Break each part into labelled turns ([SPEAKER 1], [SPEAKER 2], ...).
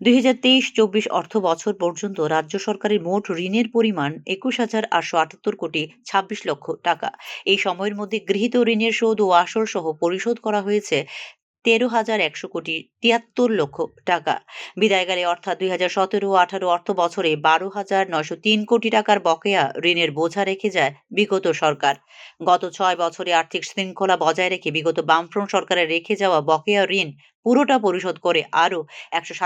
[SPEAKER 1] ২০২৩-২৪ অর্থ বছর পর্যন্ত রাজ্য সরকারের মোট ঋণের পরিমাণ ২১,৮৭৮ কোটি ২৬ লক্ষ টাকা। এই সময়ের মধ্যে গৃহীত ঋণের শোধ ও আসল সহ পরিশোধ করা হয়েছে ১৩,১০০ কোটি ৭৩ লক্ষ টাকা। বিদায়কালে অর্থাৎ ২০১৭-১৮ অর্থ বছরে ১২,৯০৩ কোটি টাকার বকেয়া ঋণের বোঝা রেখে যায় বিগত সরকার। গত ৬ বছরে আর্থিক শৃঙ্খলা বজায় রেখে বিগত বামফ্রন্ট সরকারের রেখে যাওয়া বকেয়া ঋণ পুরোটা পরিশোধ করে আরও ১৯৭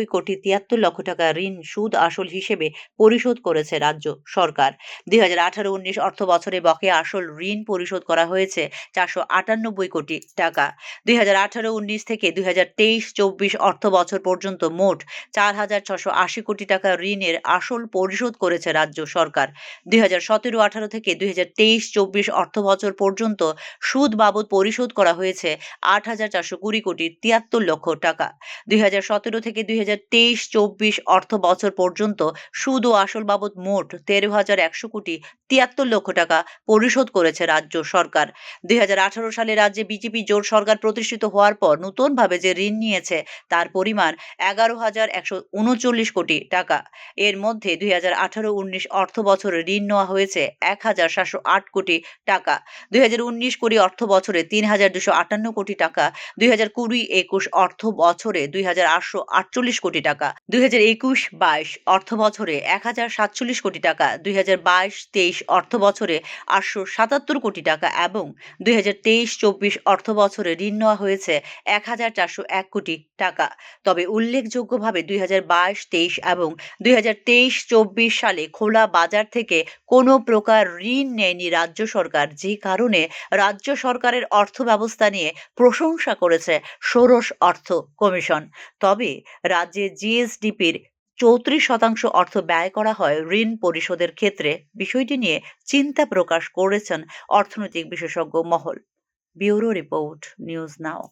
[SPEAKER 1] কোটি ৭৩ লক্ষ টাকা ঋণ সুদ আসল হিসেবে পরিশোধ করেছে রাজ্য সরকার। ২০১৮-১৯ অর্থ বছরে বকেয়া আসল ঋণ পরিশোধ করা হয়েছে ৪৯৮ কোটি টাকা। ২০১৮-১৯ থেকে ২০২৩-২৪ অর্থ বছর পর্যন্ত মোট ৪,৬৮০ কোটি টাকা ঋণের আসল পরিশোধ করেছে রাজ্য সরকার। ২০১৭-১৮ থেকে ২০২৩-২৪ অর্থ বছর পর্যন্ত সুদ বাবদ পরিশোধ করা হয়েছে ৮,৪২০ কোটি ৭৩ লক্ষ টাকা। ২০১৭ থেকে ২০২৩-২৪ অর্থ বছর পর্যন্ত সুদ ও আসল বাবদ মোট ১৩,১০০ কোটি ৭৩ লক্ষ টাকা পরিশোধ করেছে রাজ্য সরকার। ২০১৮ সালে রাজ্যে বিজেপি জোট সরকার প্রতিষ্ঠিত হওয়ার পর নতুনভাবে যে ঋণ নিয়েছে তার পরিমাণ ১১,১৩৯ কোটি টাকা। এর মধ্যে ২০১৮-১৯ অর্থ বছরে ঋণ নেওয়া হয়েছে ১,৭০৮ কোটি টাকা। ২০১৯-২০ অর্থ বছরে ৩,২৫৮ কোটি টাকা। ২০২০-২১ অর্থ বছরে ২,৮৪৮ কোটি টাকা। ২০২১-২২ অর্থ বছরে ১,০৪৭ কোটি টাকা। ২০২২-২৩ অর্থ বছরে ৮৭৭ কোটি টাকা এবং ২০২৩-২৪ অর্থ বছরে ঋণ নেওয়া হয়েছে ১,৪০১ কোটি টাকা। তবে উল্লেখযোগ্যভাবে ২০২২-২৩ এবং ২০২৩-২৪ সালে খোলা বাজার থেকে কোনো প্রকার ঋণ নেয়নি রাজ্য সরকার, যে কারণে রাজ্য সরকারের অর্থ ব্যবস্থা নিয়ে প্রশংসা করেছে ষোড়শ অর্থ কমিশন। তবে রাজ্যে জিএসডিপির ৩৪% অর্থ ব্যয় করা হয় ঋণ পরিশোধের ক্ষেত্রে। বিষয়টি নিয়ে চিন্তা প্রকাশ করেছেন অর্থনৈতিক বিশেষজ্ঞ মহল। Bureau report, news now.